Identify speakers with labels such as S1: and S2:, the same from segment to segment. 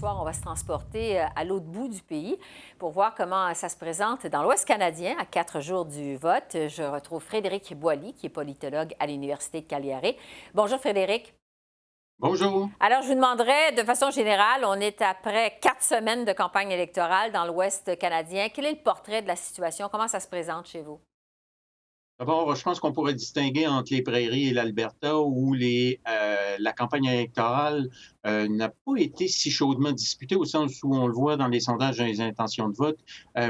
S1: soir, on va se transporter à l'autre bout du pays pour voir comment ça se présente dans l'Ouest canadien à 4 jours du vote. Je retrouve Frédéric Boily, qui est politologue à l'Université de Calgary. Bonjour Frédéric.
S2: Bonjour.
S1: Alors, je vous demanderais, de façon générale, on est après 4 semaines de campagne électorale dans l'Ouest canadien. Quel est le portrait de la situation? Comment ça se présente chez vous?
S2: D'abord, je pense qu'on pourrait distinguer entre les prairies et l'Alberta où la campagne électorale n'a pas été si chaudement disputée au sens où on le voit dans les sondages des intentions de vote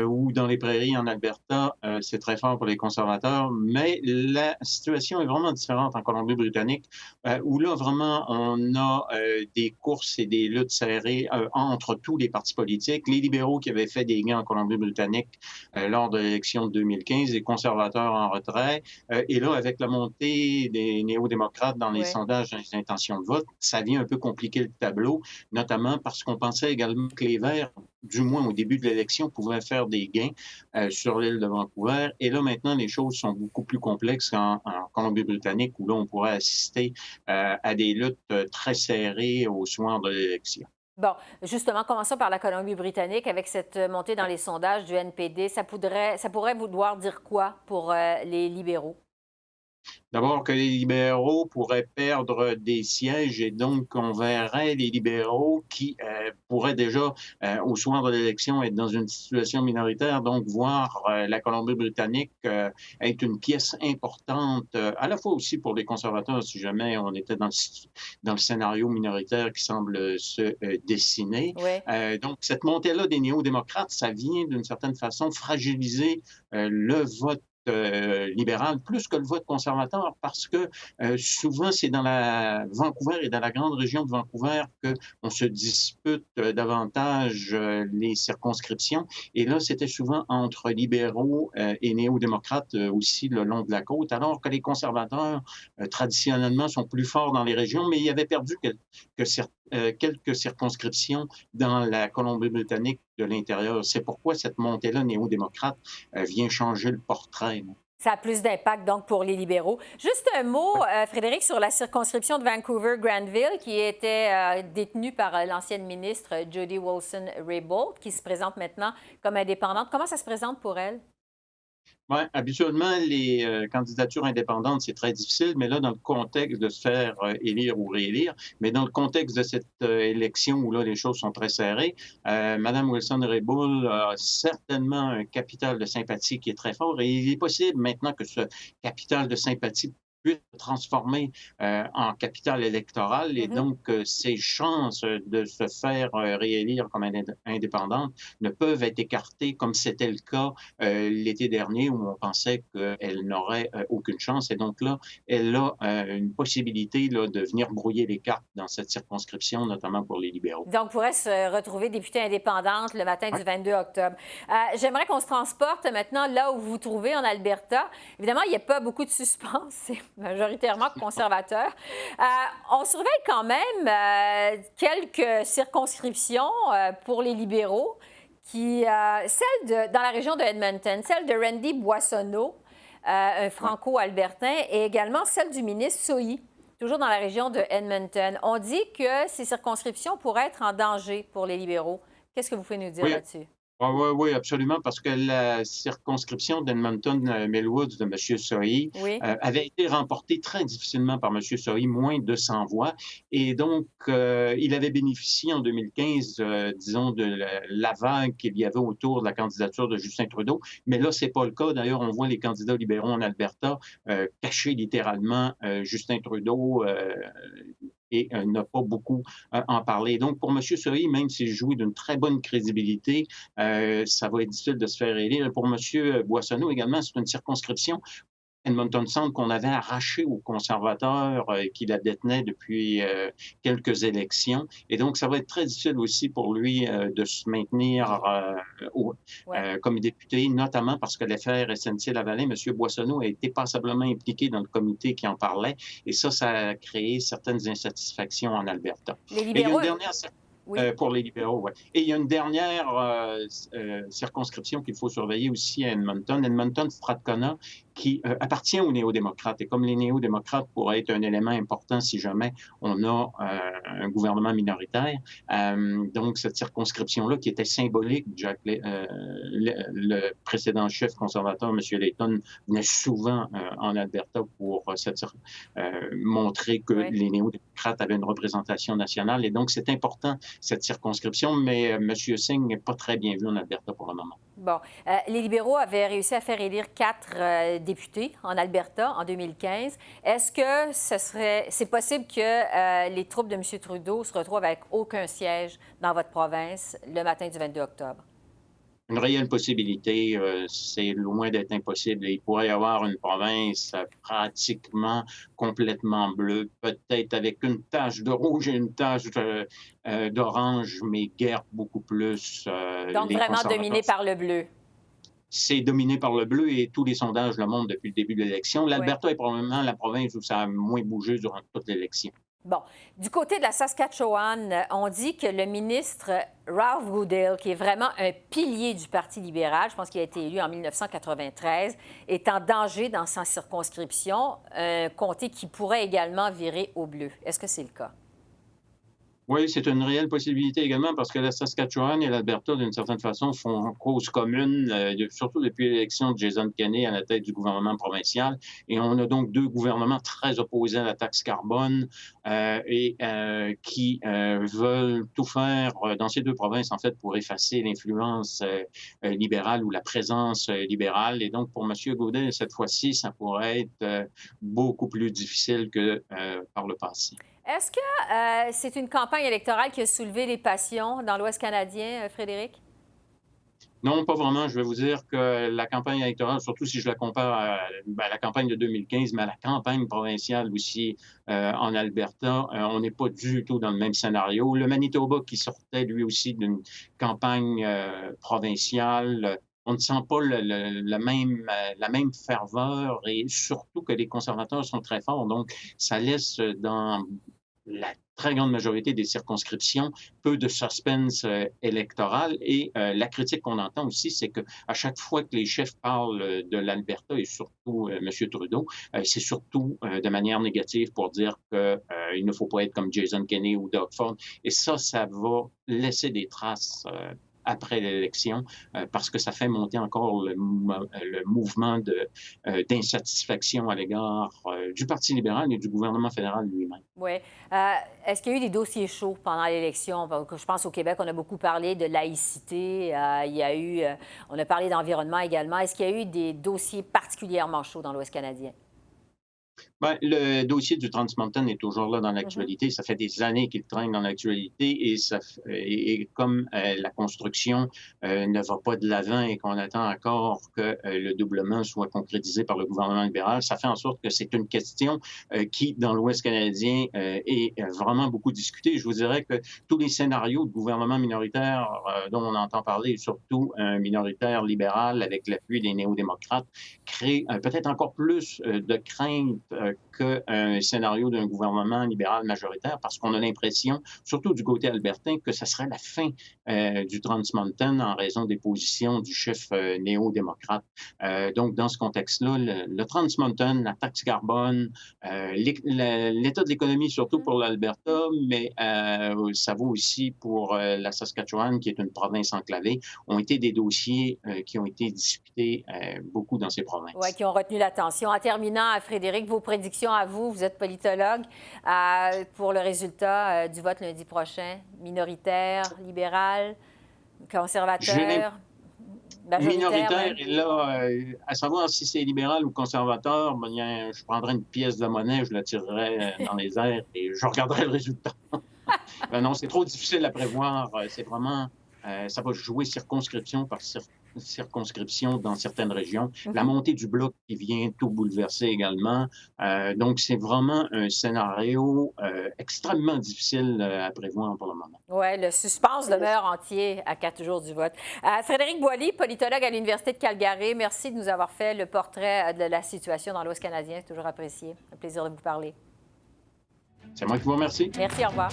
S2: ou dans les prairies en Alberta, c'est très fort pour les conservateurs, mais la situation est vraiment différente en Colombie-Britannique où là, vraiment, on a des courses et des luttes serrées entre tous les partis politiques. Les libéraux qui avaient fait des gains en Colombie-Britannique lors de l'élection de 2015, les conservateurs en retrait. Et là, avec la montée des néo-démocrates dans les
S1: Oui.
S2: sondages des intentions de vote, ça vient un peu compliquer le tableau, notamment parce qu'on pensait également que les Verts, du moins au début de l'élection, pouvaient faire des gains sur l'île de Vancouver. Et là, maintenant, les choses sont beaucoup plus complexes en Colombie-Britannique, où là, on pourrait assister à des luttes très serrées au soir de l'élection.
S1: Bon, justement, commençons par la Colombie-Britannique avec cette montée dans les sondages du NPD. Ça pourrait vouloir dire quoi pour les libéraux?
S2: D'abord que les libéraux pourraient perdre des sièges et donc on verrait les libéraux qui pourraient déjà, au soir de l'élection, être dans une situation minoritaire, donc voir la Colombie-Britannique être une pièce importante, à la fois aussi pour les conservateurs, si jamais on était dans le scénario minoritaire qui semble se dessiner.
S1: Oui.
S2: Donc cette montée-là des néo-démocrates, ça vient d'une certaine façon fragiliser le vote libéral plus que le vote conservateur parce que souvent c'est dans la Vancouver et dans la grande région de Vancouver qu'on se dispute davantage les circonscriptions et là c'était souvent entre libéraux et néo-démocrates aussi le long de la côte alors que les conservateurs traditionnellement sont plus forts dans les régions mais ils avaient perdu quelques circonscriptions dans la Colombie-Britannique de l'intérieur. C'est pourquoi cette montée-là néo-démocrate vient changer le portrait.
S1: Ça a plus d'impact, donc, pour les libéraux. Juste un mot, Frédéric, sur la circonscription de Vancouver-Granville, qui était détenue par l'ancienne ministre Jody Wilson-Raybould, qui se présente maintenant comme indépendante. Comment ça se présente pour elle?
S2: Oui, habituellement, les candidatures indépendantes, c'est très difficile, mais là, dans le contexte de se faire élire ou réélire, mais dans le contexte de cette élection où là, les choses sont très serrées, Mme Wilson-Raybould a certainement un capital de sympathie qui est très fort et il est possible maintenant que ce capital de sympathie puisse se transformer en capital électoral et
S1: Mhm.
S2: donc ses chances de se faire réélire comme indépendante ne peuvent être écartées comme c'était le cas l'été dernier où on pensait qu'elle n'aurait aucune chance. Et donc là, elle a une possibilité là, de venir brouiller les cartes dans cette circonscription, notamment pour les libéraux.
S1: Donc, pourrait se retrouver députée indépendante le matin du
S2: Ouais.
S1: 22 octobre. J'aimerais qu'on se transporte maintenant là où vous vous trouvez, en Alberta. Évidemment, il n'y a pas beaucoup de suspense, c'est majoritairement conservateur. On surveille quand même quelques circonscriptions pour les libéraux, dans la région de Edmonton, celle de Randy Boissonneau, un
S2: Ouais.
S1: franco-albertain, et également celle du ministre Sohi, toujours dans la région de Edmonton. On dit que ces circonscriptions pourraient être en danger pour les libéraux. Qu'est-ce que vous pouvez nous dire
S2: Oui,
S1: là-dessus?
S2: oui, oui, oui, absolument, parce que la circonscription d'Edmonton-Millwoods de M. Sohi
S1: Oui.
S2: avait été remportée très difficilement par M. Sohi, moins de 100 voix. Et donc, il avait bénéficié en 2015, disons, de la vague qu'il y avait autour de la candidature de Justin Trudeau. Mais là, c'est pas le cas. D'ailleurs, on voit les candidats libéraux en Alberta cacher littéralement Justin Trudeau et n'a pas beaucoup en parler. Donc, pour M. Sohi, même s'il jouit d'une très bonne crédibilité, ça va être difficile de se faire élire. Pour M. Boissonneau également, c'est une circonscription Edmonton Centre qu'on avait arraché aux conservateurs qui la détenaient depuis quelques élections. Et donc, ça va être très difficile aussi pour lui de se maintenir
S1: Ouais.
S2: comme député, notamment parce que l'affaire SNC-Lavalin, M. Boissonneau a été passablement impliqué dans le comité qui en parlait. Et ça a créé certaines insatisfactions en Alberta.
S1: Les
S2: Et il y a
S1: libéraux,
S2: une dernière
S1: oui.
S2: pour les libéraux, oui. Et il y a une dernière circonscription qu'il faut surveiller aussi à Edmonton, Edmonton-Strathcona, qui appartient aux néo-démocrates. Et comme les néo-démocrates pourraient être un élément important si jamais on a un gouvernement minoritaire, donc cette circonscription-là qui était symbolique, le précédent chef conservateur, M. Layton, venait souvent en Alberta pour montrer que les néo-démocrates avaient une représentation nationale. Et donc, c'est important, cette circonscription, mais M. Singh n'est pas très bien vu en Alberta pour le moment.
S1: Bon. Les libéraux avaient réussi à faire élire 4 députés en Alberta en 2015. Est-ce que c'est possible que les troupes de M. Trudeau se retrouvent avec aucun siège dans votre province le matin du 22 octobre?
S2: Une réelle possibilité, c'est loin d'être impossible. Il pourrait y avoir une province pratiquement complètement bleue, peut-être avec une tache de rouge et une tache d'orange, mais guère beaucoup plus.
S1: Donc vraiment dominé par le bleu.
S2: C'est dominé par le bleu et tous les sondages le montrent depuis le début de l'élection. L'Alberta est probablement la province où ça a moins bougé durant toute l'élection.
S1: Bon. Du côté de la Saskatchewan, on dit que le ministre Ralph Goodale, qui est vraiment un pilier du Parti libéral, je pense qu'il a été élu en 1993, est en danger dans sa circonscription, un comté qui pourrait également virer au bleu. Est-ce que c'est le cas?
S2: Oui, c'est une réelle possibilité également parce que la Saskatchewan et l'Alberta, d'une certaine façon, font cause commune, surtout depuis l'élection de Jason Kenney à la tête du gouvernement provincial. Et on a donc 2 gouvernements très opposés à la taxe carbone qui veulent tout faire dans ces 2 provinces, en fait, pour effacer l'influence libérale ou la présence libérale. Et donc, pour M. Goodale, cette fois-ci, ça pourrait être beaucoup plus difficile que par le passé.
S1: Est-ce que c'est une campagne électorale qui a soulevé les passions dans l'Ouest canadien, Frédéric?
S2: Non, pas vraiment. Je vais vous dire que la campagne électorale, surtout si je la compare à la campagne de 2015, mais à la campagne provinciale aussi en Alberta, on n'est pas du tout dans le même scénario. Le Manitoba qui sortait lui aussi d'une campagne provinciale, on ne sent pas la même ferveur et surtout que les conservateurs sont très forts. Donc, ça laisse dans la très grande majorité des circonscriptions peu de suspense électoral. Et la critique qu'on entend aussi, c'est qu'à chaque fois que les chefs parlent de l'Alberta et surtout M. Trudeau, c'est surtout de manière négative pour dire qu'il ne faut pas être comme Jason Kenney ou Doug Ford. Et ça va laisser des traces après l'élection, parce que ça fait monter encore le mouvement d'insatisfaction à l'égard du Parti libéral et du gouvernement fédéral lui-même.
S1: Oui. Est-ce qu'il y a eu des dossiers chauds pendant l'élection? Je pense au Québec, on a beaucoup parlé de laïcité. On a parlé d'environnement également. Est-ce qu'il y a eu des dossiers particulièrement chauds dans l'Ouest canadien?
S2: Bien, le dossier du Trans Mountain est toujours là dans l'actualité. Ça fait des années qu'il traîne dans l'actualité et comme la construction ne va pas de l'avant et qu'on attend encore que le doublement soit concrétisé par le gouvernement libéral, ça fait en sorte que c'est une question qui, dans l'Ouest canadien, est vraiment beaucoup discutée. Je vous dirais que tous les scénarios de gouvernement minoritaire dont on entend parler, surtout un minoritaire libéral avec l'appui des néo-démocrates, créent peut-être encore plus de crainte qu'un scénario d'un gouvernement libéral majoritaire, parce qu'on a l'impression, surtout du côté albertain, que ce serait la fin du Trans Mountain en raison des positions du chef néo-démocrate. Donc, dans ce contexte-là, le Trans Mountain, la taxe carbone, l'état de l'économie, surtout pour l'Alberta, mais ça vaut aussi pour la Saskatchewan, qui est une province enclavée, ont été des dossiers qui ont été discutés beaucoup dans ces provinces.
S1: Oui, qui ont retenu l'attention. En terminant, Frédéric, vos prédictions à vous êtes politologue, pour le résultat du vote lundi prochain, minoritaire, libéral, conservateur,
S2: minoritaire, et là, à savoir si c'est libéral ou conservateur, je prendrais une pièce de monnaie, je la tirerais dans les airs et je regarderais le résultat. Non, c'est trop difficile à prévoir. C'est vraiment, ça va jouer circonscription par circonscription dans certaines régions. La montée du bloc qui vient tout bouleverser également. Donc, c'est vraiment un scénario extrêmement difficile à prévoir pour le moment.
S1: Oui, le suspense demeure entier à 4 jours du vote. Frédéric Boily, politologue à l'Université de Calgary, merci de nous avoir fait le portrait de la situation dans l'Ouest canadien. C'est toujours apprécié. Un plaisir de vous parler.
S2: C'est moi qui vous remercie.
S1: Merci, au revoir.